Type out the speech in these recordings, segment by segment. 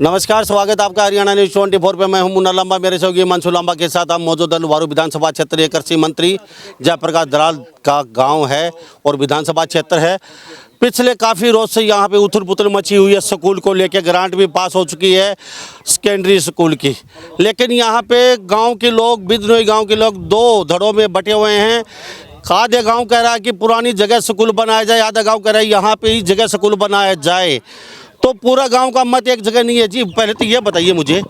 नमस्कार, स्वागत है आपका हरियाणा न्यूज़ 24 पे। मैं हूं मुन्ना लंबा, मेरे सहयोगी मंसूर लंबा के साथ हम मौजूद लुवारू विधानसभा क्षेत्र कृषि मंत्री जयप्रकाश दलाल का गांव है और विधानसभा क्षेत्र है। पिछले काफ़ी रोज से यहाँ पे उथल पुथल मची हुई है। स्कूल को लेकर ग्रांट भी पास हो चुकी है सेकेंडरी स्कूल की, लेकिन यहाँ पे गाँव के लोग, बिजनोई गाँव के लोग दो धड़ों में बटे हुए हैं। आधे गांव कह रहा है कि पुरानी जगह स्कूल बनाया जाए, आधा गांव कह रहा है यहाँ पे ही जगह स्कूल बनाया जाए। तो पूरा गांव का मत एक जगह नहीं है जी। पहले तो ये बताइए मुझे,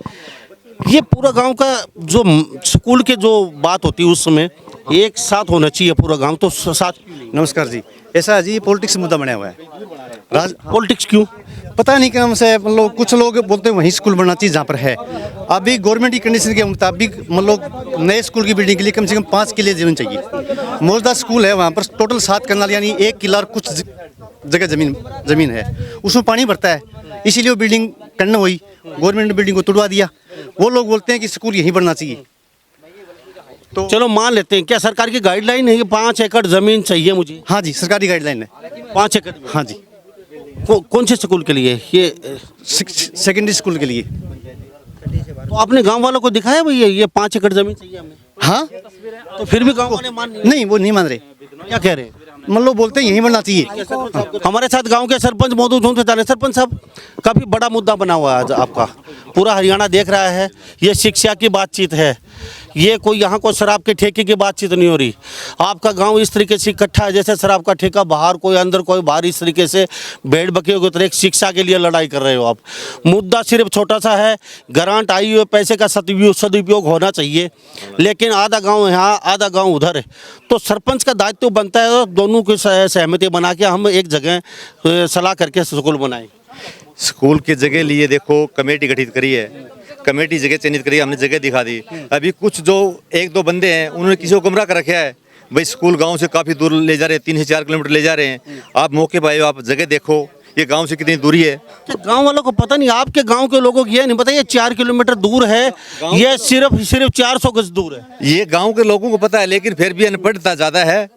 ये पूरा गांव का जो स्कूल के जो बात होती है उस समय एक साथ होना चाहिए पूरा गांव, तो साथ। नमस्कार जी, ऐसा है जी, पॉलिटिक्स मुद्दा बना हुआ है। पॉलिटिक्स क्यों पता नहीं क्या हमसे, मतलब कुछ लोग बोलते हैं वहीं स्कूल बनना चाहिए जहाँ पर है। अभी गवर्नमेंट की कंडीशन के मुताबिक मतलब नए स्कूल की बिल्डिंग के लिए कम से कम 5 किले जमीन चाहिए। मौजूदा स्कूल है वहाँ पर टोटल 7 कनाल यानी 1 किला और कुछ जगह जमीन है, उसमें पानी भरता है, इसीलिए वो बिल्डिंग करना हुई। गवर्नमेंट ने बिल्डिंग को तोड़वा दिया। वो लोग बोलते हैं कि स्कूल यहीं बनना चाहिए। तो चलो मान लेते हैं, क्या सरकार की गाइडलाइन है कि 5 एकड़ जमीन चाहिए मुझे? हाँ जी, सरकारी गाइडलाइन है 5 एकड़। हाँ जी। कौन से स्कूल के लिए? ये सेकेंडरी स्कूल के लिए। तो आपने गांव वालों को दिखाया भैया ये 5 एकड़ जमीन चाहिए हमें? हाँ, तो फिर भी गांव वाले मान नहीं, वो नहीं मान रहे। क्या कह रहे हैं? मतलब बोलते हैं यहीं बनना चाहिए। हमारे साथ गांव के सरपंच मौजूद हों। सरपंच साहब, काफी बड़ा मुद्दा बना हुआ है आज आपका, पूरा हरियाणा देख रहा है। ये शिक्षा की बातचीत है, ये कोई यहाँ को शराब के ठेके की बातचीत नहीं हो रही। आपका गांव इस तरीके से इकट्ठा है जैसे शराब का ठेका बाहर, कोई अंदर, कोई बाहर। इस तरीके से भेड़ बकरियों की तरह एक शिक्षा के लिए लड़ाई कर रहे हो आप। मुद्दा सिर्फ छोटा सा है, ग्रांट आई हुए पैसे का सदुपयोग होना चाहिए, लेकिन आधा गाँव यहाँ आधा गाँव उधर है। तो सरपंच का दायित्व बनता है दोनों की सहमति बना के हम एक जगह सलाह करके स्कूल बनाएं। स्कूल की जगह लिए देखो, कमेटी गठित करी है, कमेटी जगह चयनित करी, हमने जगह दिखा दी। अभी कुछ जो 1-2 बंदे हैं उन्होंने किसी को गुमराह कर रखा है, भाई स्कूल गांव से काफ़ी दूर ले जा रहे हैं, 3 से 4 किलोमीटर ले जा रहे हैं। आप मौके पर आए हो, आप जगह देखो ये गांव से कितनी दूरी है। क्या गांव वालों को पता नहीं? आपके गांव के लोगों को ये नहीं पता ये 4 किलोमीटर दूर है, ये सिर्फ 400 गज दूर है। ये गाँव के लोगों को पता है, लेकिन फिर भी अनपढ़ता ज़्यादा है।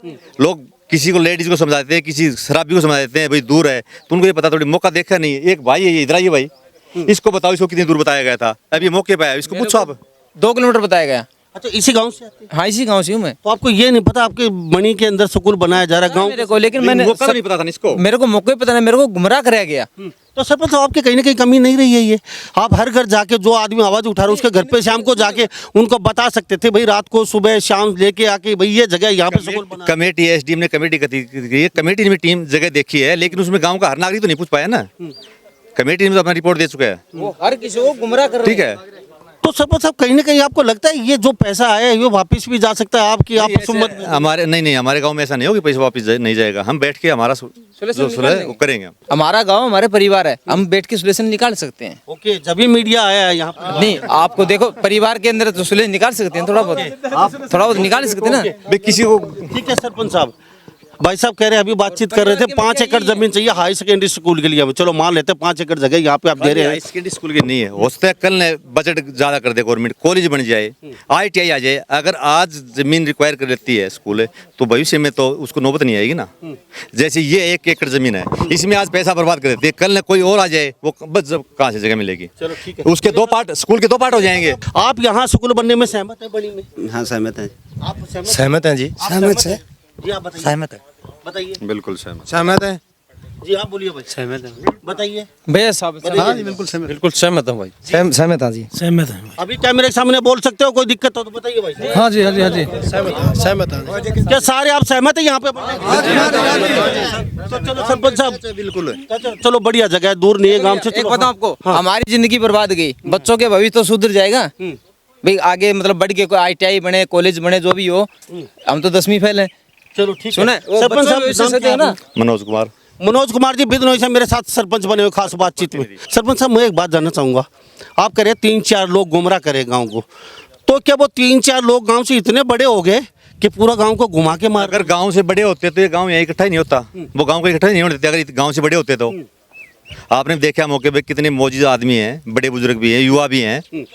लोग किसी को लेडीज को समझाते हैं, किसी शराबी को समझा देते हैं भाई दूर है, तो उनको ये पता थोड़ी मौका देखा नहीं। एक भाई है, इधर आइए भाई, इसको बताओ इसको कितनी दूर बताया गया था। अभी मौके पे आया, इसको पूछो आप। 2 किलोमीटर बताया गया। अच्छा, इसी गांव से आते हैं? हाँ, इसी गांव से हूँ मैं। तो आपको ये नहीं पता आपके मणि के अंदर स्कूल बनाया जा रहा है गांव मेरे को, लेकिन मैंने मौका नहीं पता था इसको, मेरे को मौके पता नहीं, मेरे को गुमराह कराया गया। तो सरपंच साहब, आपके कहीं ना कहीं कमी नहीं रही है ये? आप हर घर जाके जो आदमी आवाज उठा रहा है उसके घर पे शाम को जाके उनको बता सकते थे, भाई रात को सुबह शाम लेके आके भाई ये जगह यहाँ पे स्कूल बना। कमेटी एसडीएम ने कमेटी की, कमेटी ने टीम जगह देखी है, लेकिन उसमें गांव का हर नागरिक तो नहीं पूछ पाया ना। कमेटी ने तो अपना रिपोर्ट दे चुका है, वो हर किसी को गुमराह कर रहे हैं। ठीक है। तो सरपंच साहब, कहीं ना कहीं आपको लगता है ये जो पैसा आया है ये वापस भी जा सकता है आपकी आप सुमत? हमारे नहीं, हमारे गांव में ऐसा नहीं होगा, पैसा वापस नहीं जाएगा। हम बैठ के हमारा जो सुलह वो करेंगे। हमारा गांव हमारे परिवार है, हम बैठ के सुलेशन निकाल सकते हैं। ओके, जब भी मीडिया आया है यहाँ पे नहीं, आपको देखो परिवार के अंदर तो सुलेह निकाल सकते हैं, थोड़ा बहुत निकाल सकते हैं ना। किसी को ठीक है सरपंच साहब, भाई साहब कह रहे हैं अभी बातचीत कर रहे थे 5 एकड़ जमीन चाहिए हाई सेकेंडरी स्कूल के लिए। चलो मान लेते हैं 5 एकड़ जगह यहाँ पे आप दे रहे हैं। सेकेंडरी स्कूल की नहीं है, हो सकता है कल ने बजट ज्यादा कर दे गवर्नमेंट, कॉलेज बन जाए, ITI आ जाए। अगर आज जमीन रिक्वायर कर लेती है स्कूल है तो भविष्य में तो उसको नौबत नहीं आएगी ना। जैसे ये 1 एकड़ जमीन है, इसमें आज पैसा बर्बाद कर देती है, कल ने कोई और आ जाए, वो बस कहाँ से जगह मिलेगी? चलो ठीक है, उसके 2 पार्ट, स्कूल के 2 पार्ट हो जाएंगे। आप यहाँ स्कूल बनने में सहमत है? बड़ी में हाँ सहमत है। आप सहमत हैं जी। सहमत है जी? आप बताइए। सहमत है। बताइए। बिल्कुल सहमत। सहमत है जी, आप बोलिए भाई। सहमत है। बताइए भैया साहब। हाँ जी, बिल्कुल सहमत हूँ भाई। सहमत हाँ जी। सहमत है। अभी कैमरे के सामने बोल सकते हो, कोई दिक्कत हो तो बताइए भाई। हाँ जी, हाँ जी, हाँ जी। सहमत है। क्या सारे आप सहमत है यहाँ पे? तो चलो सरपंच साहब, बिल्कुल। चलो बढ़िया जगह है, दूर नहीं है गांव से। एक बताऊं आपको, हमारी जिंदगी बर्बाद गई, बच्चों के भविष्य तो सुधर जाएगा भाई। आगे मतलब बढ़ के कोई ITI बने, कॉलेज बने, जो भी हो, हम तो 10वीं फेल हैं। चलो ठीक है। सुने सरपंच साहब ना, मनोज कुमार जी बिदनोई से मेरे साथ सरपंच बने हुए खास बातचीत में। सरपंच साहब, मैं एक बात जानना चाहूंगा, आप कह रहे 3-4 लोग गुमराह करे गांव को, तो क्या वो 3-4 लोग गांव से इतने बड़े हो गए कि पूरा गांव को घुमा के मार? अगर गांव से बड़े होते तो ये गांव यहाँ इकट्ठा ही नहीं होता, वो गांव को इकट्ठा ही नहीं होते अगर गांव से बड़े होते तो। आपने देखा मौके पे कितने मौजूद आदमी हैं, बड़े बुजुर्ग भी हैं, युवा भी हैं।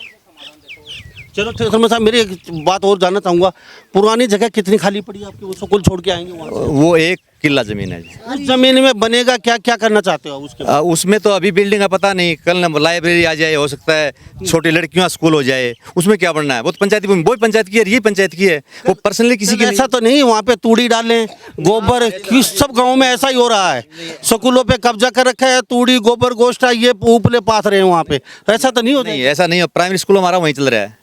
चलो ठीक है साहब, मेरी एक बात और जानना चाहूँगा, पुरानी जगह कितनी खाली पड़ी है आपकी? वो स्कूल छोड़ के आएंगे वहाँ से? वो एक किला जमीन है जी। उस जमीन में बनेगा क्या, क्या करना चाहते हो उसके? उसमें तो अभी बिल्डिंग का पता नहीं, कल न लाइब्रेरी आ जाए, हो सकता है छोटी लड़कियों स्कूल हो जाए, उसमें क्या बनना है? वो तो पंचायती भूमि, वो पंचायत की है, ये पंचायत की है, वो पर्सनली किसी की ऐसा तो नहीं वहाँ पे तूड़ी डालें, गोबर, सब गाँव में ऐसा ही हो रहा है। स्कूलों पे कब्जा कर रखा है, तूड़ी गोबर गोश्ता ये उपले पाथ रहे हैं वहाँ पे, ऐसा तो नहीं होता? नहीं, ऐसा नहीं है। प्राइमरी स्कूल हमारा वहीं चल रहा है।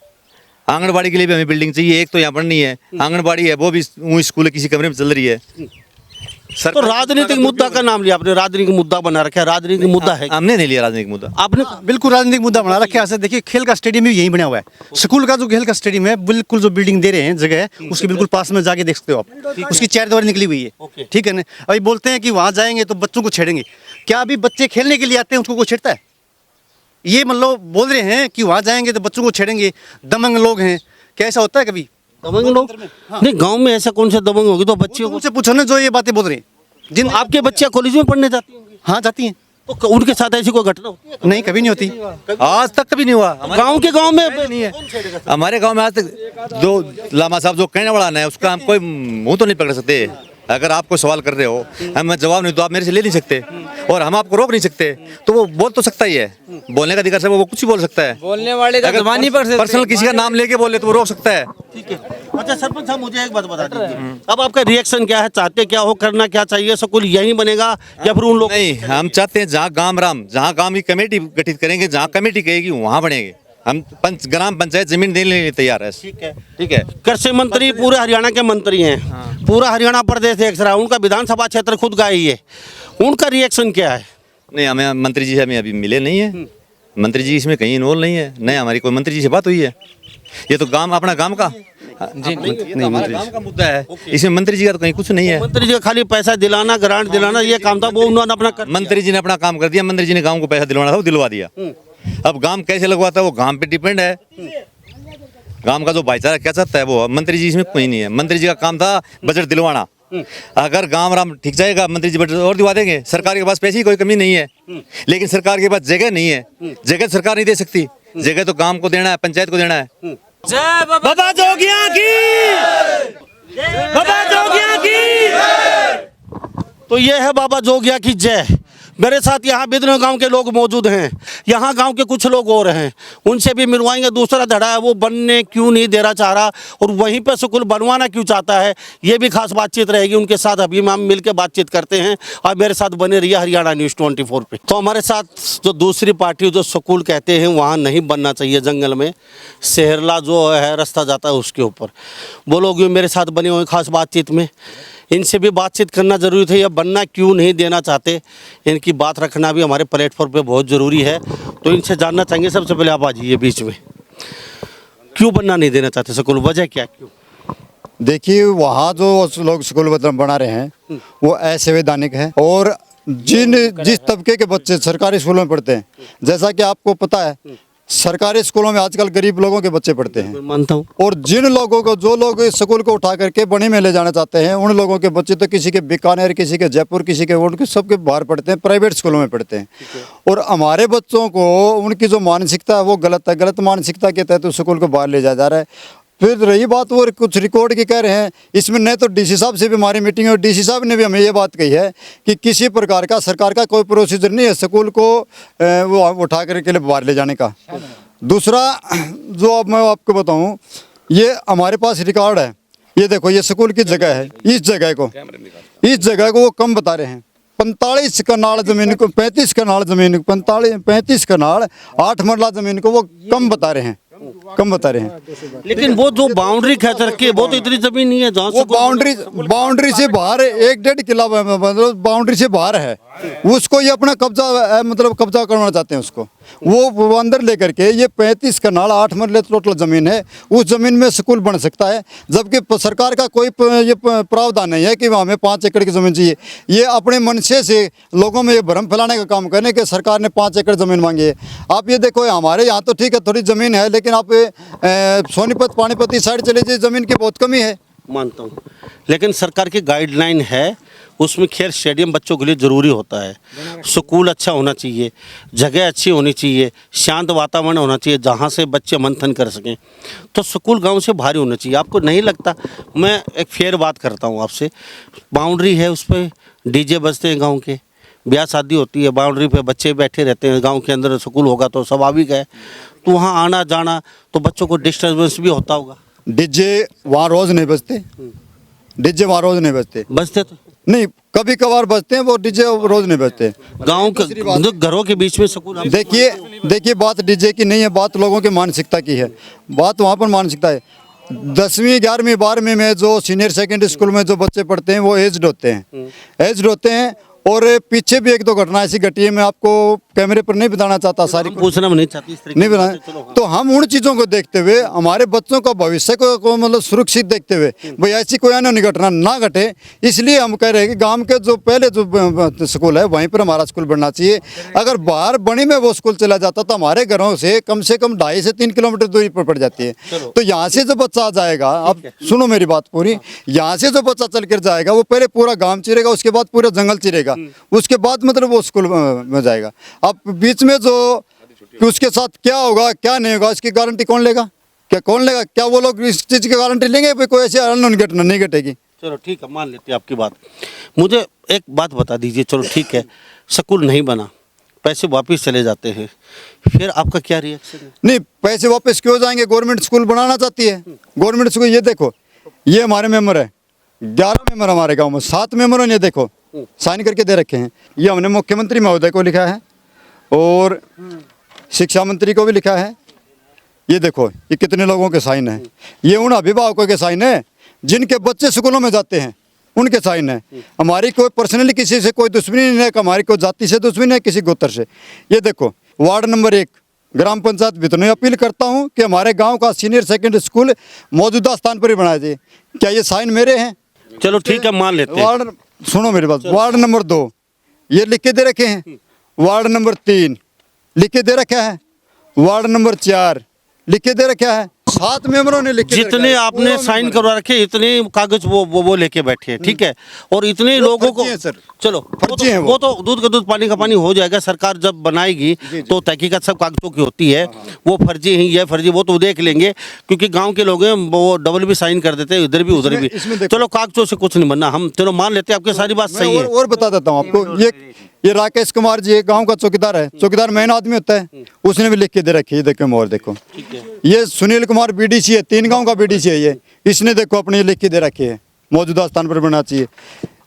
आंगनबाड़ी के लिए भी हमें बिल्डिंग चाहिए, एक तो यहाँ बननी है, आंगनबाड़ी है वो भी वहीं स्कूल किसी कमरे में चल रही है। तो राजनीतिक मुद्दा का नाम लिया आपने, राजनीतिक मुद्दा बना रखा है, राजनीतिक मुद्दा है? हमने नहीं लिया राजनीतिक मुद्दा। आपने बिल्कुल राजनीतिक मुद्दा बना रखा है। ऐसे देखिए खेल का स्टेडियम भी यहीं बना हुआ है। स्कूल का जो खेल का स्टेडियम है, बिल्कुल जो बिल्डिंग दे रहे हैं जगह, उसके बिल्कुल पास में जाके देख सकते हो आप, उसकी चारदीवारी निकली हुई है, ठीक है ना। अभी बोलते हैं कि वहाँ जाएंगे तो बच्चों को छेड़ेंगे, क्या अभी बच्चे खेलने के लिए आते हैं उसको कोई छेड़ता है? ये मतलब बोल रहे हैं कि वहाँ जाएंगे तो बच्चों को छेड़ेंगे, दमंग लोग हैं, क्या ऐसा होता है कभी? दबंग लोग नहीं, गांव में ऐसा कौन सा दबंग होगी? तो बच्चियों को उनसे पूछो ना जो ये बातें बोल रहे हैं। जिन आपके बच्चे कॉलेज में पढ़ने जाती होंगी, हाँ जाती हैं, तो उनके साथ ऐसी कोई घटना होती है? नहीं कभी नहीं होती। आज तक कभी नहीं हुआ। गांव के गांव में नहीं है हमारे गांव में आज तक। जो लामा साहब जो कहने वाला है उसका हम कोई मुंह तो नहीं पकड़ सकते। अगर आप कोई सवाल कर रहे हो, हम जवाब नहीं तो आप मेरे से ले नहीं सकते, और हम आपको रोक नहीं सकते। तो वो बोल तो सकता ही है, बोलने का अधिकार से वो कुछ भी बोल सकता है। बोलने वाले का अगर जबान नहीं पकड़ सकते। पर्सनल किसी का नाम लेके बोले तो वो रोक सकता है। ठीक है। अच्छा सरपंच साहब, मुझे एक बात बता दीजिए, अब आपका रिएक्शन क्या है? चाहते क्या हो, करना क्या चाहिए? स्कूल यहीं बनेगा या फिर उन लोग? नहीं, हम चाहते हैं जहाँ गांव की कमेटी गठित करेंगे, जहाँ कमेटी कहेगी वहाँ बनेंगे। हम ग्राम पंचायत जमीन देने के लिए तैयार है। ठीक है। कृषि मंत्री पूरे हरियाणा के मंत्री हैं, पूरा हरियाणा प्रदेश देख रहा है, उनका विधानसभा क्षेत्र खुद का ही है, उनका रिएक्शन क्या है? नहीं, हमें मंत्री जी हमें अभी मिले नहीं है। मंत्री जी इसमें कहीं इन्वॉल्व नहीं है, नहीं हमारी कोई मंत्री जी से बात हुई है। ये तो अपना गांव का हमारा गांव का मुद्दा है, इसमें मंत्री जी का तो कहीं कुछ नहीं है। मंत्री जी का खाली पैसा दिलाना, ग्रांट दिलाना ये काम था, वो उन्होंने अपना कर मंत्री जी ने अपना काम कर दिया। मंत्री जी ने गांव को पैसा दिलवाना था, वो दिलवा दिया। अब गांव कैसे लगवाता है वो गांव पे डिपेंड है। गांव का जो भाईचारा क्या चाहता है वो, मंत्री जी इसमें कोई नहीं है। मंत्री जी का काम था बजट दिलवाना। अगर गांव राम ठीक जाएगा, मंत्री जी बजट और दिलवा देंगे। सरकार के पास पैसे की कोई कमी नहीं है, लेकिन सरकार के पास जगह नहीं है। जगह सरकार नहीं दे सकती, जगह तो गांव को देना है, पंचायत को देना है। जय बाबा जोगिया की, बाबा जोगिया की। तो ये है बाबा जोगिया की जय। मेरे साथ यहाँ बिदनों गांव के लोग मौजूद हैं, यहाँ गांव के कुछ लोग और हैं, उनसे भी मिलवाएंगे। दूसरा धड़ा है, वो बनने क्यों नहीं देना चाह रहा और वहीं पर स्कूल बनवाना क्यों चाहता है, ये भी खास बातचीत रहेगी उनके साथ। अभी हम मिलकर बातचीत करते हैं और मेरे साथ बने रहिए हरियाणा न्यूज़ 24 पे। तो हमारे साथ जो दूसरी पार्टी जो स्कूल कहते हैं वहाँ नहीं बनना चाहिए, जंगल में शहरला जो है रास्ता जाता है उसके ऊपर, वो लोग भी मेरे साथ बने हुए खास बातचीत में। इनसे भी बातचीत करना ज़रूरी था, या बनना क्यों नहीं देना चाहते, इनकी बात रखना भी हमारे प्लेटफॉर्म पे बहुत ज़रूरी है। तो इनसे जानना चाहेंगे। सबसे पहले आप आ जाइए बीच में, क्यों बनना नहीं देना चाहते स्कूल, वजह क्या? क्यों? देखिए वहाँ जो लोग स्कूल बना रहे हैं वो असंवैधानिक है, और जिस तबके के बच्चे सरकारी स्कूलों में पढ़ते हैं, जैसा कि आपको पता है सरकारी स्कूलों में आजकल गरीब लोगों के बच्चे पढ़ते हैं, मानता हूँ। और जिन लोगों को जो लोग इस स्कूल को उठा करके बनी में ले जाना चाहते हैं, उन लोगों के बच्चे तो किसी के बीकानेर, किसी के जयपुर, किसी के उनके सबके बाहर पढ़ते हैं, प्राइवेट स्कूलों में पढ़ते हैं। और हमारे बच्चों को उनकी जो मानसिकता है वो गलत है, गलत मानसिकता के तहत उस स्कूल को बाहर ले जाया जा रहा है। फिर रही बात वो कुछ रिकॉर्ड की कह रहे हैं, इसमें नहीं तो डीसी साहब से भी हमारी मीटिंग है, और डीसी साहब ने भी हमें ये बात कही है कि किसी प्रकार का सरकार का कोई प्रोसीजर नहीं है स्कूल को वो उठा करके लिए बाहर ले जाने का। दूसरा जो अब मैं आपको बताऊं, ये हमारे पास रिकॉर्ड है, ये देखो ये स्कूल की जगह है, इस जगह को वो कम बता रहे हैं। 45 कनाल जमीन को 35 कनाल जमीन 35 कनाल 8 मरला जमीन को वो कम बता रहे हैं, लेकिन वो जो बाउंड्री खींच रखी है वो तो इतनी जमीन नहीं है जहाँ वो बाउंड्री से बाहर 1-1.5 किला मतलब बाउंड्री से बाहर है, उसको ये अपना कब्जा मतलब कब्जा करवाना चाहते हैं उसको। वो अंदर लेकर के ये 35 कनाल 8 मरले टोटल ज़मीन है, उस ज़मीन में स्कूल बन सकता है, जबकि सरकार का कोई ये प्रावधान नहीं है कि हमें 5 एकड़ की ज़मीन चाहिए। ये अपने मनसे से लोगों में ये भ्रम फैलाने का काम करने के सरकार ने 5 एकड़ ज़मीन मांगी है। आप ये देखो हमारे यहाँ तो ठीक है थोड़ी ज़मीन है, लेकिन आप सोनीपत पानीपत इस साइड चले जाइए ज़मीन की बहुत कमी है, मानता हूँ, लेकिन सरकार की गाइडलाइन है, उसमें खेल स्टेडियम बच्चों के लिए ज़रूरी होता है। स्कूल अच्छा होना चाहिए, जगह अच्छी होनी चाहिए, शांत वातावरण होना चाहिए जहाँ से बच्चे मंथन कर सकें। तो स्कूल गांव से भारी होना चाहिए। आपको नहीं लगता? मैं एक फेयर बात करता हूँ आपसे, बाउंड्री है, उस पर डीजे बजते हैं गाँव के, ब्याह शादी होती है, बाउंड्री पे बच्चे बैठे रहते हैं, गांव के अंदर स्कूल होगा तो स्वाभाविक है, तो वहाँ आना जाना तो बच्चों को डिस्टर्बेंस भी होता होगा। डीजे वहाँ रोज नहीं बजते, डीजे वहाँ रोज नहीं बजते, बजते तो नहीं कभी कभार बजते हैं, वो डीजे रोज नहीं बजते। गांव के घरों के बीच में स्कूल। देखिए बात डीजे की नहीं है, बात लोगों की मानसिकता की है, बात वहाँ पर मानसिकता है। 10वीं 11वीं 12वीं में जो सीनियर सेकेंडरी स्कूल में जो बच्चे पढ़ते हैं वो एज्ड होते हैं, एज्ड होते हैं। और पीछे भी एक दो घटना ऐसी घटी है, मैं आपको कैमरे पर नहीं बताना चाहता, सारी पूछना नहीं चाहती इस तरीके नहीं बताना। तो हम उन चीज़ों को देखते हुए, हमारे बच्चों का भविष्य को मतलब सुरक्षित देखते हुए, भाई ऐसी कोई अन्य घटना ना घटे, इसलिए हम कह रहे हैं कि गांव के जो पहले जो स्कूल है वहीं पर हमारा स्कूल बनना चाहिए। अगर बाहर बणी में वो स्कूल चला जाता तो हमारे घरों से कम 2.5 से 3 किलोमीटर दूरी पर पड़ जाती है। तो यहाँ से जो बच्चा आ जाएगा, अब सुनो मेरी बात पूरी, यहाँ से जो बच्चा चल कर जाएगा वो पहले पूरा गाँव चिरेगा, उसके बाद पूरा जंगल चिरेगा, उसके बाद मतलब वो स्कूल में जाएगा। अब बीच में जो कि उसके साथ क्या होगा क्या नहीं होगा, इसकी गारंटी कौन लेगा? कौन लेगा? क्या वो लोग इस चीज़ की गारंटी लेंगे भाई कोई ऐसी अनहोनी घटना नहीं घटेगी? चलो ठीक है, मान लेते हैं आपकी बात। मुझे एक बात बता दीजिए, चलो ठीक है, स्कूल नहीं बना, पैसे वापस चले जाते हैं, फिर आपका क्या रिएक्शन है? नहीं, पैसे वापस क्यों जाएंगे? गवर्नमेंट स्कूल बनाना चाहती है, गवर्नमेंट स्कूल। ये देखो, ये हमारे मेंबर है, 11 मेंबर हमारे गाँव में, 7 मेंबरों ने देखो साइन करके दे रखे हैं। ये हमने मुख्यमंत्री महोदय को लिखा है और शिक्षा मंत्री को भी लिखा है। ये देखो, ये कितने लोगों के साइन है, ये उन अभिभावकों के साइन है जिनके बच्चे स्कूलों में जाते हैं, उनके साइन है। हमारी कोई पर्सनली किसी से कोई दुश्मनी नहीं है, हमारी कोई जाति से दुश्मनी है, किसी गोत्र से। ये देखो, वार्ड नंबर 1 ग्राम पंचायत भितरनी, अपील करता हूँ कि हमारे गाँव का सीनियर सेकेंडरी स्कूल मौजूदा स्थान पर ही बनाया जाए। क्या ये साइन मेरे हैं? चलो ठीक है, मान लेते हैं। वार्ड, सुनो मेरी बात, वार्ड नंबर 2 ये लिख के दे रखे हैं, वार्ड नंबर 3 लिख के दे रखा है, वार्ड नंबर 4 लिख के दे रखा है, 7 मेंबरों ने लिख के जितने आपने साइन करवा रखे इतने कागज वो लेके बैठे हैं, ठीक है। और इतने लोगों को, चलो वो तो दूध का दूध पानी का पानी हो जाएगा। सरकार जब बनाएगी तो तहकीकात सब कागजों की होती है, वो फर्जी है ये फर्जी वो तो देख लेंगे, क्योंकि गांव के लोग हैं वो डबल भी साइन कर देते हैं, इधर भी उधर भी। चलो कागजों से कुछ नहीं बनना, हम चलो मान लेते हैं, आपकी सारी बात सही है। और बता देता हूँ आपको, ये राकेश कुमार जी गांव का चौकीदार है, चौकीदार मेन आदमी होता है, उसने भी लिख के दे रखी है। देखो मोहर देखो, ये सुनील कुमार बीडीसी है, 3 गांव का बीडीसी है ये, इसने देखो अपने लिख के दे रखी है, मौजूदा स्थान पर बनना चाहिए।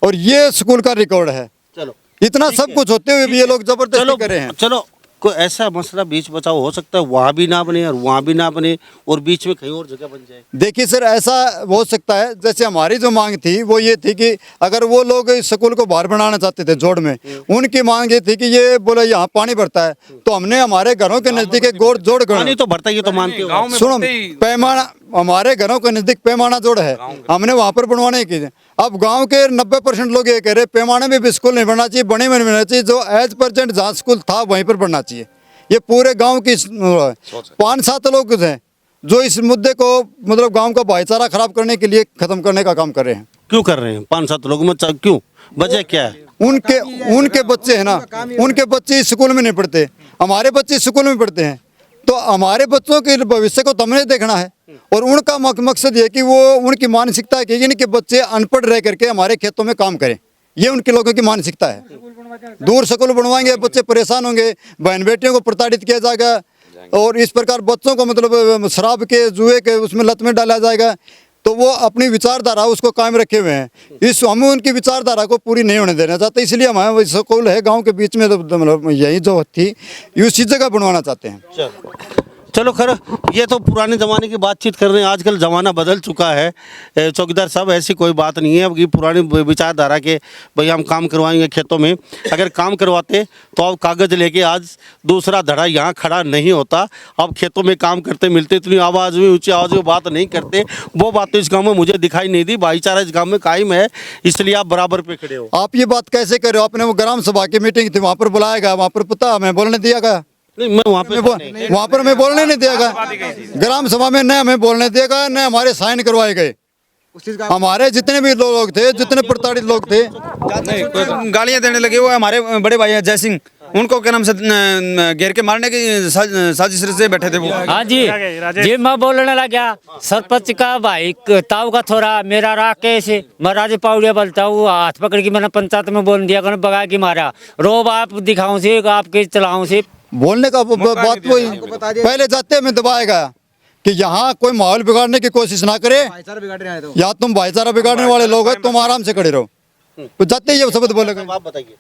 और ये स्कूल का रिकॉर्ड है। चलो इतना सब कुछ होते हुए भी ये लोग जबरदस्ती कर रहे हैं। चलो कोई ऐसा मसला बीच बचाव हो सकता है, वहाँ भी ना बने और वहाँ भी ना बने और बीच में कहीं और जगह बन जाए। देखिए सर, ऐसा हो सकता है, जैसे हमारी जो मांग थी वो ये थी कि अगर वो लोग इस स्कूल को बाहर बनाना चाहते थे जोड़ में, उनकी मांग ये थी कि ये बोले यहाँ पानी भरता है, तो हमने हमारे घरों के नजदीक एक जोड़ पानी तो भरता ही है, तो मानते हो। सुनो, पैमाना हमारे घरों के नजदीक पैमाना जोड़ है, हमने वहाँ पर बनवाने की। अब गांव के 90% लोग ये कह रहे पैमाने में भी स्कूल नहीं बनना चाहिए, बने में बनना चाहिए, जो एज परसेंट जहाँ स्कूल था वहीं पर बनना चाहिए। ये पूरे गांव की 5-7 लोग हैं जो इस मुद्दे को मतलब गांव का भाईचारा खराब करने के लिए खत्म करने का काम कर रहे हैं। क्यों कर रहे हैं 5-7 लोग में? क्यों, वजह क्या है? उनके बच्चे हैं ना, उनके बच्चे इस स्कूल में नहीं पढ़ते, हमारे बच्चे इस स्कूल में पढ़ते हैं, तो हमारे बच्चों के भविष्य को तो हमने देखना है। और उनका मकसद ये कि वो उनकी मानसिकता है कि इनके बच्चे अनपढ़ रह करके हमारे खेतों में काम करें, ये उनके लोगों की मानसिकता है। दूर स्कूल बनवाएंगे, बच्चे परेशान होंगे, बहन बेटियों को प्रताड़ित किया जाएगा और इस प्रकार बच्चों को मतलब शराब के जुए के उसमें लत में डाला जाएगा। तो वो अपनी विचारधारा उसको कायम रखे हुए हैं, हम उनकी विचारधारा को पूरी नहीं होने देना चाहते, इसलिए हमारे स्कूल है गांव के बीच में, मतलब यही जो थी उसी जगह बनवाना चाहते हैं। चलो खैर, ये तो पुराने ज़माने की बातचीत कर रहे हैं, आजकल ज़माना बदल चुका है चौकीदार साहब, ऐसी कोई बात नहीं है। अब ये पुरानी विचारधारा के भाई हम काम करवाएंगे खेतों में, अगर काम करवाते तो अब कागज़ लेके आज दूसरा धड़ा यहाँ खड़ा नहीं होता। अब खेतों में काम करते मिलते, इतनी आवाज़ में ऊँची आवाज़ में बात नहीं करते, वो बात तो इस गाँव में मुझे दिखाई नहीं दी। भाईचारा इस गाँव में कायम है, इसलिए आप बराबर पे खड़े हो। आप ये बात कैसे कर रहे हो? आपने वो ग्राम सभा की मीटिंग थी, वहाँ पर बुलाया गया, वहाँ पर पता हमें बोलने दिया गया? नहीं, मैं वहाँ पर हमें बोलने नहीं दिया गया, ग्राम सभा में न हमें बोलने दिया गया, न हमारे साइन करवाए गए। हमारे जितने भी लोग थे, जितने प्रताड़ित लोग थे, गालियां देने लगे। वो हमारे बड़े भाई हैं जय सिंह, उनको क्या नाम से घेर के मारने की साजिश से बैठे थे वो। हाँ जी मैं बोलने लगा सरपंच का भाई ताऊ का थोड़ा मेरा राकेश महाराज पाउड़िया बोलता हूँ, हाथ पकड़ के मैंने पंचायत में बोल दिया बगा के मारा, रोब आप दिखाऊं से आपके चलाऊं से। बोलने का बात वही पहले जाते में दबाया गया कि यहाँ कोई माहौल बिगाड़ने की कोशिश ना करे, या तुम भाईचारा बिगाड़ने वाले लोग हो, तुम आराम से खड़े रहो, तो जाते ही ये शब्द बोलेगा। आप बताइए।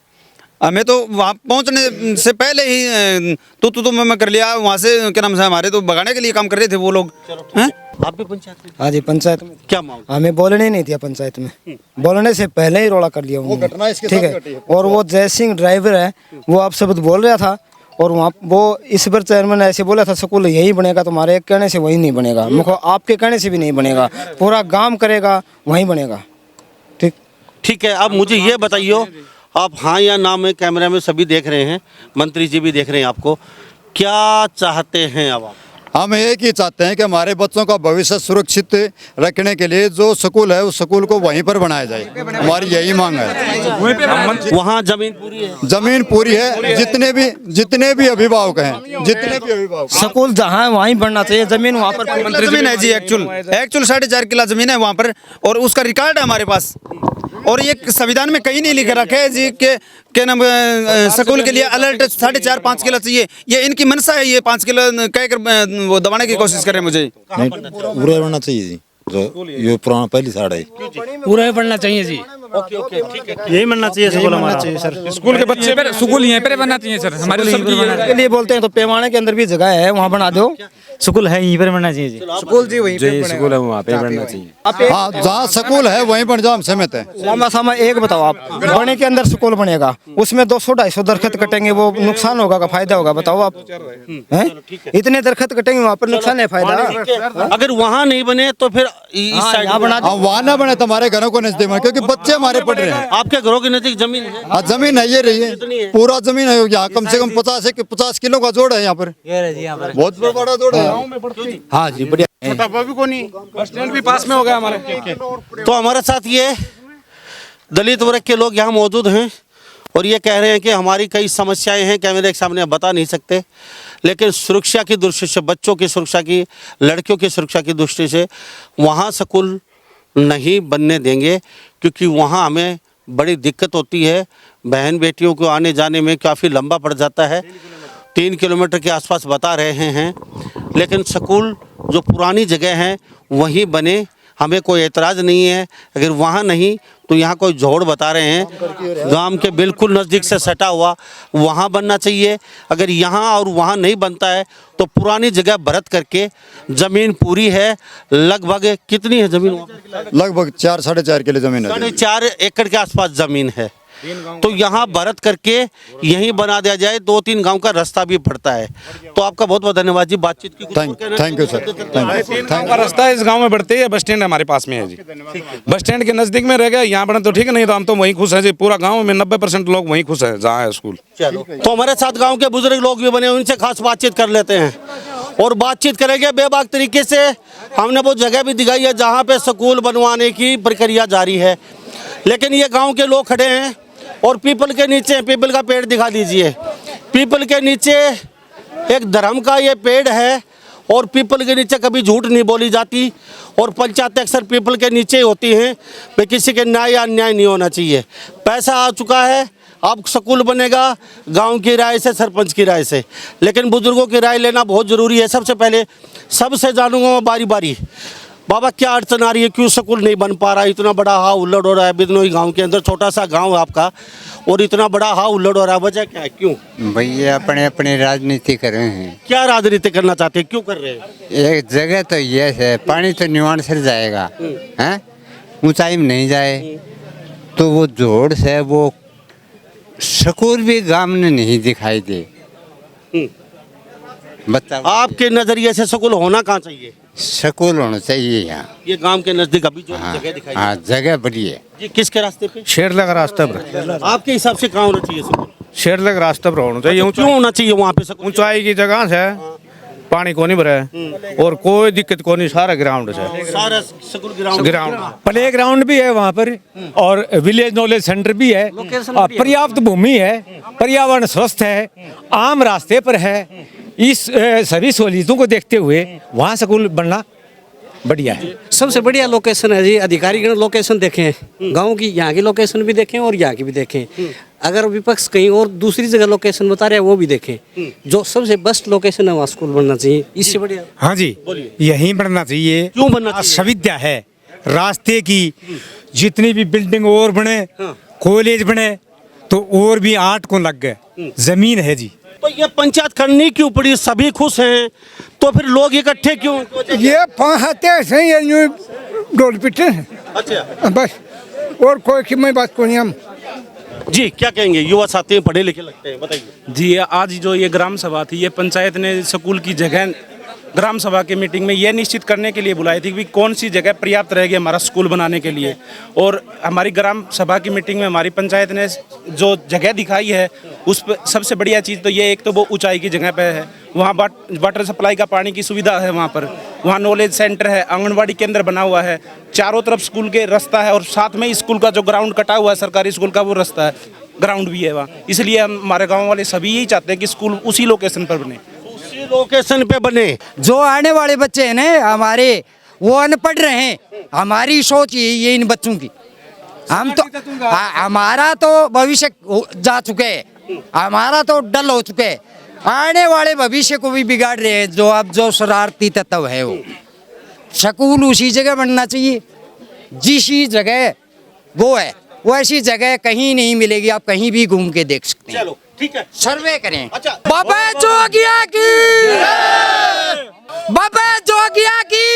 हमें तो वहाँ पहुँचने से पहले ही तू मैं कर लिया वहाँ से, क्या नाम से हमारे तो भगाने के लिए काम कर रहे थे वो लोग। हैं? आप भी पंचायत में? हाँ जी पंचायत में क्या मामला? हमें बोलने नहीं दिया पंचायत में, बोलने से पहले ही रोड़ा कर लिया उन्होंने। घटना इसके ठीक साथ घटी है। है। और वो जय सिंह ड्राइवर है, वो आप शब्द बोल रहा था और वहाँ वो इस बार चेयरमैन ऐसे बोला था स्कूल यही बनेगा, तुम्हारे एक कहने से वही नहीं बनेगा, मुझको आपके कहने से भी नहीं बनेगा, पूरा गांव करेगा वही बनेगा। ठीक ठीक है। अब मुझे ये बताइए, आप हाँ या ना में कैमरा में सभी देख रहे हैं, मंत्री जी भी देख रहे हैं आपको, क्या चाहते हैं अब आप? हम एक ही चाहते हैं कि हमारे बच्चों का भविष्य सुरक्षित रखने के लिए जो स्कूल है उस स्कूल को वहीं पर बनाया जाए, हमारी यही मांग है। वहाँ जमीन पूरी है? जमीन पूरी है, जितने भी अभिभावक हैं, जितने भी अभिभावक, स्कूल जहाँ है वहीं बनना चाहिए, जमीन वहाँ पर जमीन है जी, एक्चुअल 4.5 किला जमीन है वहाँ पर, और उसका रिकॉर्ड है हमारे पास, और ये संविधान में कहीं नहीं लिख रखा है जी के नाम स्कूल के लिए अलर्ट 4.5-5 किलो चाहिए। ये इनकी मनसा है, ये 5 किलो कहकर वो दबाने की कोशिश कर रहे हैं मुझे। पूरा बनना चाहिए जी, जो ये पुराना पहली साड़ है पूरा ही पढ़ना चाहिए जी। ओके ठीक है। यही बनना चाहिए स्कूल हमारा। सर स्कूल के बच्चे पर स्कूल यहीं पर बनना चाहिए सर, हमारे के लिए बोलते हैं तो पैमाने के अंदर भी जगह है, वहाँ बना दो। स्कूल है यहीं पर बनना चाहिए जी। स्कूल जी वहीं पे स्कूल है वहाँ पे बनना चाहिए। हाँ जहाँ स्कूल है वहीं पर, जहाँ हम सहमत है। लामा सामा एक बताओ आप, बने के अंदर स्कूल बनेगा, उसमें 200-250 दरख्त कटेंगे, वो नुकसान होगा का फायदा होगा? बताओ आप, हैं? इतने दरख्त कटेंगे वहाँ पर नुकसान है फायदा? अगर वहाँ नहीं बने तो फिर इस साइड यहाँ बना हाँ वहाँ ना बने तो हमारे घरों को नजदीक में, क्योंकि बच्चे हमारे पढ़ रहे हैं। आपके घरों के नजदीक जमीन है? हाँ जमीन है, ये रही है, पूरा जमीन है यहाँ, कम से कम 50 किलो का जोड़ है यहाँ पर, बहुत बड़ा जोड़ है। हाँ जी बढ़िया। बस स्टैंड भी पास में हो गया हमारे। तो हमारे साथ ये दलित वर्ग के लोग यहाँ मौजूद हैं और ये कह रहे हैं कि हमारी कई समस्याएं हैं, कैमरे के सामने बता नहीं सकते, लेकिन सुरक्षा की दृष्टि से, बच्चों की सुरक्षा की, लड़कियों की सुरक्षा की दृष्टि से वहाँ स्कूल नहीं बनने देंगे, क्योंकि वहाँ हमें बड़ी दिक्कत होती है। बहन बेटियों को आने जाने में काफ़ी लंबा पड़ जाता है, 3 किलोमीटर के आसपास बता रहे हैं, लेकिन स्कूल जो पुरानी जगह है वहीं बने, हमें कोई एतराज़ नहीं है। अगर वहाँ नहीं तो यहाँ कोई जोड़ बता रहे हैं गांव के बिल्कुल नज़दीक से सटा हुआ, वहाँ बनना चाहिए। अगर यहाँ और वहाँ नहीं बनता है तो पुरानी जगह भरत करके, ज़मीन पूरी है, लगभग कितनी है ज़मीन? लगभग 4-4.5 किलो जमीन है। 4.5 एकड़ के आसपास ज़मीन है, तो यहाँ भरत करके यहीं बना दिया जाए, 2-3 गांव का रास्ता भी पड़ता है। तो आपका बहुत बहुत धन्यवाद जी, बातचीत की। Thank you sir. का रास्ता इस गांव में बढ़ते है, बस स्टैंड हमारे पास में है जी, बस स्टैंड के नजदीक में रह गया, यहाँ बना तो ठीक है, नहीं तो हम तो वहीं खुश हैं जी। पूरा गांव में 90% लोग वहीं खुश हैं जहाँ है स्कूल। चलो, तो हमारे साथ गांव के बुजुर्ग लोग भी बने, उनसे खास बातचीत कर लेते हैं और बातचीत करेंगे बेबाक तरीके से। हमने वो जगह भी दिखाई है जहाँ पे स्कूल बनवाने की प्रक्रिया जारी है, लेकिन ये गाँव के लोग खड़े हैं और पीपल के नीचे, पीपल का पेड़ दिखा दीजिए, पीपल के नीचे एक धर्म का ये पेड़ है और पीपल के नीचे कभी झूठ नहीं बोली जाती, और पंचायतें अक्सर पीपल के नीचे ही होती हैं। भाई किसी के न्याय या अन्याय नहीं होना चाहिए। पैसा आ चुका है, अब स्कूल बनेगा गांव की राय से, सरपंच की राय से, लेकिन बुजुर्गों की राय लेना बहुत ज़रूरी है। सबसे पहले सबसे जानूंगा मैं बारी बारी, बाबा क्या अड़चन आ रही है, क्यों स्कूल नहीं बन पा रहा है? इतना बड़ा हा उल्लड़ हो रहा है बिदनोई गांव के अंदर, छोटा सा गांव है आपका, और इतना बड़ा हा उल्लड़ हो रहा है, वजह क्या है, क्यों? भैया अपने अपने राजनीति कर रहे हैं। क्या राजनीति करना चाहते हैं, क्यों कर रहे हैं? एक जगह तो ये है, पानी तो निवाण से जाएगा, हैं, ऊंचाई में नहीं जाए, तो वो जोड़ से वो स्कूल भी गांव में नहीं दिखाई दे। बच्चा आपके नजरिए से स्कूल होना कहाँ चाहिए? स्कूल होना चाहिए यहाँ, ये गांव के नजदीक अभी जो हाँ, जगह दिखाई हाँ जगह बड़ी है जी। किसके रास्ते पे? शेरला का रास्ता पर, आपके हिसाब से कहाँ होना चाहिए स्कूल? शेरला का रास्ता पर होना चाहिए। क्यों होना चाहिए वहाँ पे स्कूल? ऊंचाई की जगह है, पानी को नहीं भरा है और कोई दिक्कत को नहीं, सारा ग्राउंड से सारा स्कूल ग्राउंड प्ले ग्राउंड भी है वहाँ पर और विलेज नॉलेज सेंटर भी है और पर्याप्त भूमि है, पर्यावरण स्वस्थ है, आम रास्ते पर है। इस सभी सहूलियतों को देखते हुए वहाँ स्कूल बनना बढ़िया है। सबसे बढ़िया लोकेशन है जी। अधिकारीगण लोकेशन देखें, गांव की, यहाँ की लोकेशन भी देखें और यहाँ की भी देखें। अगर विपक्ष कहीं और दूसरी जगह लोकेशन बता रहे हैं वो भी देखें। जो सबसे बेस्ट लोकेशन है वहाँ स्कूल बनना चाहिए, इससे बढ़िया। हाँ जी, यहीं बनना चाहिए। क्यों बनना चाहिए? सुविधा है रास्ते की, जितनी भी बिल्डिंग और बने, कॉलेज बने तो और भी 8 को लग गए, जमीन है जी। तो ये पंचायत करनी क्यों पड़ी? सभी खुश हैं तो फिर लोग इकट्ठे क्यों? ये 5 हत्या से डोल पिटे हैं। अच्छा बस, और कोई कीमत बात को नहीं। हम जी क्या कहेंगे? युवा साथी पढ़े लिखे लगते हैं, बताइए। जी, आज जो ये ग्राम सभा थी, ये पंचायत ने स्कूल की जगह ग्राम सभा के मीटिंग में ये निश्चित करने के लिए बुलाई थी कि कौन सी जगह पर्याप्त रहेगी हमारा स्कूल बनाने के लिए। और हमारी ग्राम सभा की मीटिंग में हमारी पंचायत ने जो जगह दिखाई है उस पर सबसे बढ़िया चीज़ तो ये, एक तो वो ऊंचाई की जगह पे है, वहाँ वाटर सप्लाई का पानी की सुविधा है, वहाँ नॉलेज सेंटर है, आंगनबाड़ी केंद्र बना हुआ है, चारों तरफ स्कूल के रास्ता है और साथ में स्कूल का जो ग्राउंड कटा हुआ है सरकारी स्कूल का वो रास्ता है, ग्राउंड भी है वहाँ। इसलिए हमारे गाँव वाले सभी यही चाहते हैं कि स्कूल उसी लोकेशन पर बने, लोकेशन पे बने। जो आने वाले बच्चे हैं ना हमारे, वो अनपढ़ रहे हैं। हमारी सोच ये इन बच्चों की, हम तो हमारा तो भविष्य जा चुके हैं, हमारा तो डल हो चुके हैं, आने वाले भविष्य को भी बिगाड़ रहे हैं। जो अब जो शरारती तत्व है वो, स्कूल उसी जगह बनना चाहिए जिस जगह वो है, वो ऐसी जगह कहीं नहीं मिलेगी। आप कहीं भी घूम के देख सकते हैं। चलो ठीक है, सर्वे करें। अच्छा, बाबा जोगिया की, बाबा जोगिया की।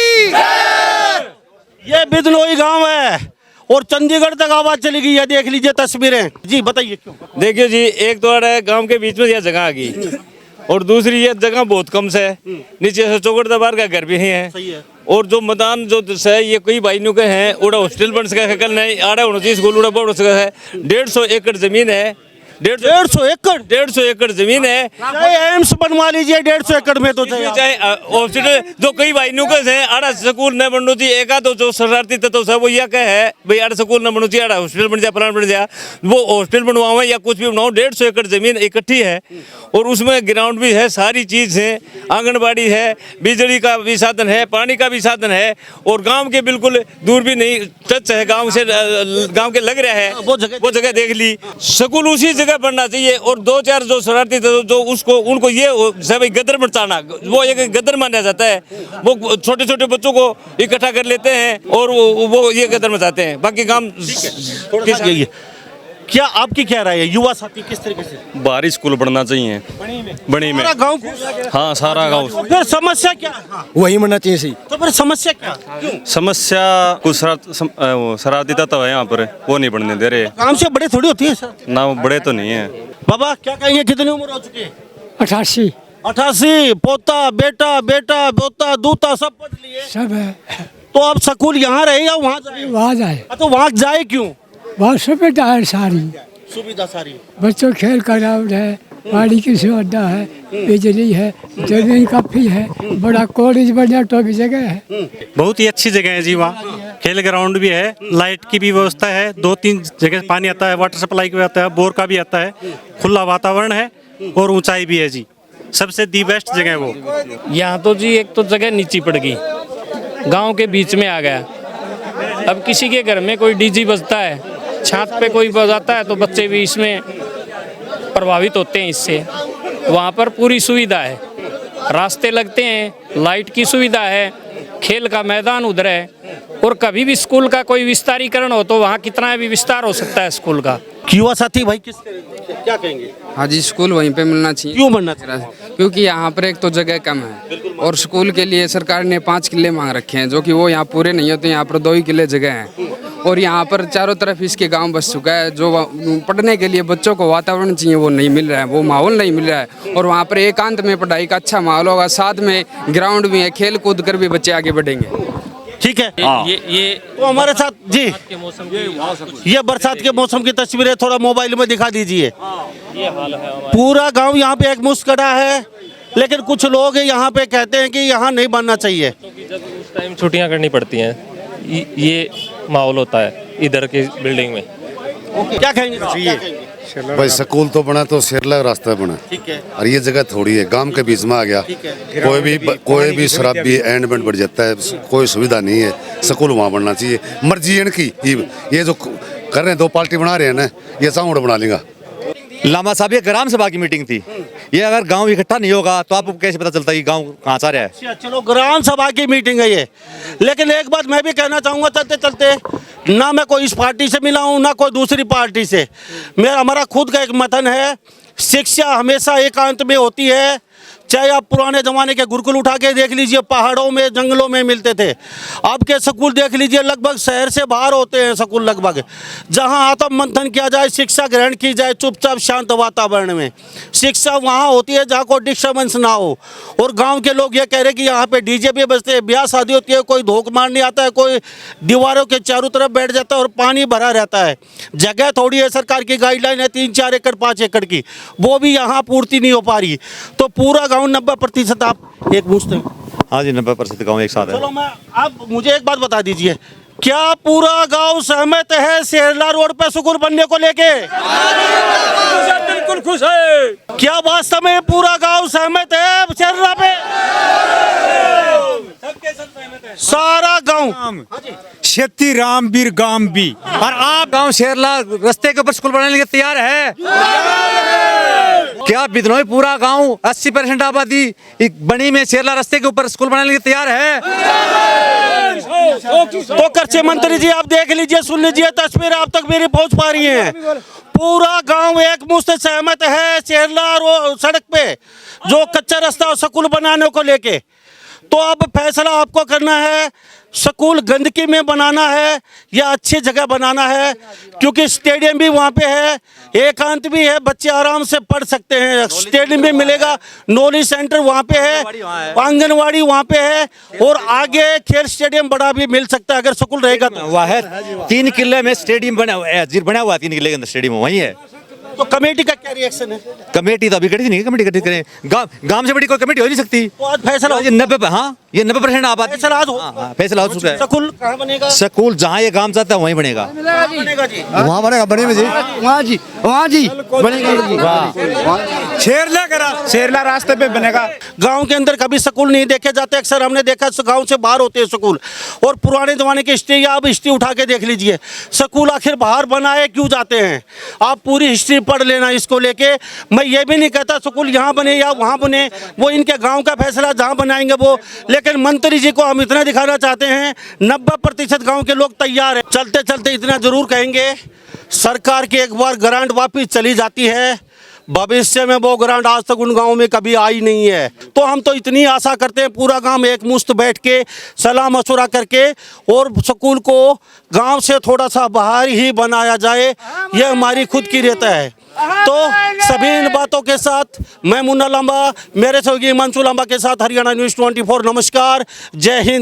ये बिदनोई गांव है और चंडीगढ़ तक आवाज चली गई है, देख लीजिए तस्वीरें। जी बताइए क्यों? देखिए जी, एक तो गांव के बीच में यह जगह आ गई और दूसरी ये जगह बहुत कम से है, नीचे से चौकड़ दबार का घर भी है। सही है। और जो मैदान जो है ये कई भाइयों के हैं, उड़ा हॉस्टल बन सका है, कल नहीं आड़ा होना चाहिए स्कूल, उड़ा बढ़ सका है। 150 एकड़ जमीन है, 150 एकड़ जमीन है। एम्स बनवा लीजिए 150 एकड़ में तो चाहे हॉस्पिटल जो कई भाइयों के हैं, आड़ा स्कूल न बनना चाहिए। एक आध जो शरारती तत्व है वो यह कहे है भाई आड़ा स्कूल न बनना चाहिए, आड़ा हॉस्पिटल बन जाए, प्लान बन जाए, वो हॉस्पिटल बनवाओ या कुछ भी बनाओ। 150 एकड़ जमीन इकट्ठी है और उसमें ग्राउंड भी है, सारी चीज है, आंगनबाड़ी है, बिजली का भी साधन है, पानी का भी साधन है और गाँव के बिल्कुल दूर भी नहीं, टच है गाँव से, गाँव के लग रहा है। वो जगह देख ली, स्कूल उसी जगह बनना चाहिए। और 2-4 जो शरारती जो उसको उनको ये भाई गदर मचाना, वो एक गदर माना जाता है, वो छोटे छोटे बच्चों को इकट्ठा कर लेते हैं और वो ये गदर मचाते हैं। बाकी काम क्या आपकी क्या राय है? युवा साथी किस तरीके से? बाहरी स्कूल बनना चाहिए, बड़ी में गाँव, हाँ सारा गाँव। फिर समस्या क्या? वही बनना चाहिए सही। तो फिर समस्या क्या? समस्या कुछ शरारती तत्व है यहाँ पर, वो नहीं बनने दे रहे। काम से बड़े थोड़ी होती है सर। ना वो बड़े तो नहीं है। बाबा क्या कहेंगे, कितनी उम्र हो चुकी है? 88। पोता बेटा बेटा पोता दूता सब पढ़ लिए, सब है। तो अब स्कूल यहाँ रहे या वहाँ जाए? वहाँ जाए, तो वहाँ जाए क्यों? वहाँ सुविधा है सारी, सुविधा सारी, बच्चों खेल का ग्राउंड है, पानी की सुविधा है, बिजली है, जमीन काफी है, बड़ा कॉलेज बढ़िया टॉप जगह है। बहुत ही अच्छी जगह है जी, वहाँ खेल ग्राउंड भी है, लाइट की भी व्यवस्था है, 2-3 जगह पानी आता है, वाटर सप्लाई का भी आता है, बोर का भी आता है, खुला वातावरण है और ऊंचाई भी है जी। सबसे दी बेस्ट जगह है वो। यहाँ तो जी एक तो जगह नीची पड़ गई, गांव के बीच में आ गया। अब किसी के घर में कोई डीजी बजता है, छत पे कोई बजाता है तो बच्चे भी इसमें प्रभावित होते हैं इससे। वहाँ पर पूरी सुविधा है, रास्ते लगते हैं, लाइट की सुविधा है, खेल का मैदान उधर है और कभी भी स्कूल का कोई विस्तारीकरण हो तो वहाँ कितना भी विस्तार हो सकता है स्कूल का। युवा साथी भाई क्या कहेंगे? हाँ जी, स्कूल वहीं पे मिलना चाहिए। क्यों बनना चाहिए? क्योंकि यहाँ पर एक तो जगह कम है और स्कूल के लिए सरकार ने 5 किले मांग रखे हैं, जो कि वो यहाँ पूरे नहीं होते। यहाँ पर 2 ही किले जगह हैं और यहाँ पर चारों तरफ इसके गांव बस चुका है। जो पढ़ने के लिए बच्चों को वातावरण चाहिए वो नहीं मिल रहा है, वो माहौल नहीं मिल रहा है। और वहाँ पर एकांत में पढ़ाई का अच्छा माहौल होगा, साथ में ग्राउंड भी है, खेल कूद कर भी बच्चे आगे बढ़ेंगे। ठीक है। ये तो हमारे साथ जी, ये बरसात के मौसम की तस्वीरें थोड़ा मोबाइल में दिखा दीजिए। ये हाल है, पूरा गांव यहाँ पे एक मुश्त खड़ा है, लेकिन कुछ लोग यहाँ पे कहते हैं कि यहाँ नहीं बनना चाहिए। उस टाइम छुट्टियां करनी पड़ती हैं, ये माहौल होता है इधर की बिल्डिंग में। क्या कहेंगे? भाई स्कूल तो बना तो सिरला रास्ता बना, ठीक है, और ये जगह थोड़ी है, गांव के बीच में आ गया। कोई भी शराबी एंड में बढ़ जाता है, कोई सुविधा नहीं है। स्कूल वहाँ बनना चाहिए, मर्जी इनकी। ये जो कर रहे हैं, दो पार्टी बना रहे हैं ना, ये साउंड बना लेगा। लामा साहब, ये ग्राम सभा की मीटिंग थी। ये अगर गांव इकट्ठा नहीं होगा तो आपको कैसे पता चलता है कि गांव कहाँ जा रहा है? चलो, ग्राम सभा की मीटिंग है ये। लेकिन एक बात मैं भी कहना चाहूँगा चलते चलते, ना मैं कोई इस पार्टी से मिला हूँ ना कोई दूसरी पार्टी से। हमारा खुद का एक मतन है, शिक्षा हमेशा एकांत में होती है। चाहे आप पुराने ज़माने के गुरुकुल उठा के देख लीजिए, पहाड़ों में जंगलों में मिलते थे। अब के स्कूल देख लीजिए, लगभग शहर से बाहर होते हैं स्कूल। लगभग जहां आत्म मंथन किया जाए, शिक्षा ग्रहण की जाए चुपचाप शांत वातावरण में, शिक्षा वहां होती है जहां कोई डिस्टर्बेंस ना हो। और गांव के लोग ये कह रहे हैं कि यहाँ पे डीजे भी बजते हैं, ब्याह शादी होती है, कोई धोख मार नहीं आता है, कोई दीवारों के चारों तरफ बैठ जाता है और पानी भरा रहता है। जगह थोड़ी है, सरकार की गाइडलाइन है 3-4 एकड़ 5 एकड़ की, वो भी यहाँ पूर्ति नहीं हो पा रही। तो पूरा गाँव 90% आप एक मुश्त। हाँ जी, 90% गाँव एक साथ है। चलो, मैं आप मुझे एक बात बता दीजिए, क्या पूरा गांव सहमत है सेरला रोड पे स्कूल बनने को लेके? बिल्कुल खुश है। क्या वास्तव में पूरा गांव सहमत है सेरला पे? सारा गांव शेती रामवीर गांव भी। और आप गांव शेरला रास्ते के ऊपर स्कूल बनाने के लिए तैयार है? क्या बिदनोई पूरा गांव 80% आबादी बनी में शेरला रास्ते के ऊपर स्कूल बनाने के लिए तैयार है? तो कृषि मंत्री जी, आप देख लीजिए, सुन लीजिए, तस्वीर आप तक मेरी पहुंच पा रही है। पूरा गांव एक मुश्त सहमत है शेरला सड़क पे जो कच्चा रास्ता स्कूल बनाने को लेके। तो अब फैसला आपको करना है, स्कूल गंदगी में बनाना है या अच्छी जगह बनाना है, क्योंकि स्टेडियम भी वहाँ पे है, एकांत भी है, बच्चे आराम से पढ़ सकते हैं। स्टेडियम भी मिलेगा, नॉलेज सेंटर वहाँ पे है, आंगनवाड़ी वहाँ पे है, और आगे खेल स्टेडियम बड़ा भी मिल सकता है अगर स्कूल रहेगा तो। वह है 3 किले में स्टेडियम बना हुआ है, 3 किले के अंदर स्टेडियम वही है। तो कमेटी का क्या रिएक्शन है? कमेटी तो अभी गठित नहीं, कमेटी गठित करें, गांव से बड़ी कोई कमेटी हो नहीं सकती। तो आज फैसला ये 90% आबादी फैसला फैसला हो चुका है। स्कूल कहाँ बनेगा? स्कूल जहाँ ये गांव चाहता है वहीं बनेगा। बनेगा जी, वहाँ बनेगा, बने में जी, वहाँ जी बनेगा। शेरला रास्ते पे बनेगा। गांव के अंदर कभी स्कूल नहीं देखे जाते, अक्सर हमने देखा गांव से बाहर होते हैं स्कूल। और पुराने जमाने की हिस्ट्री, आप हिस्ट्री उठा के देख लीजिए, स्कूल आखिर बाहर बनाए क्यों जाते हैं? आप पूरी हिस्ट्री पढ़ लेना इसको लेके। मैं ये भी नहीं कहता स्कूल यहाँ बने या वहाँ बने, वो इनके गांव का फैसला, जहाँ बनाएंगे वो। लेकिन मंत्री जी को हम इतना दिखाना चाहते हैं, 90% गांव के लोग तैयार हैं। चलते चलते इतना जरूर कहेंगे, सरकार की एक बार ग्रांट वापिस चली जाती है, भविष्य में वो ग्रांट आज तक उन गाँव में कभी आई नहीं है। तो हम तो इतनी आशा करते हैं पूरा गांव एक मुश्त बैठ के सलाह मशवरा करके और स्कूल को गांव से थोड़ा सा बाहर ही बनाया जाए, यह हमारी खुद की रहता है। तो सभी इन बातों के साथ मैं मुन्ना लांबा, मेरे सहयोगी मंशू लांबा के साथ हरियाणा न्यूज़ 24, नमस्कार, जय हिंद।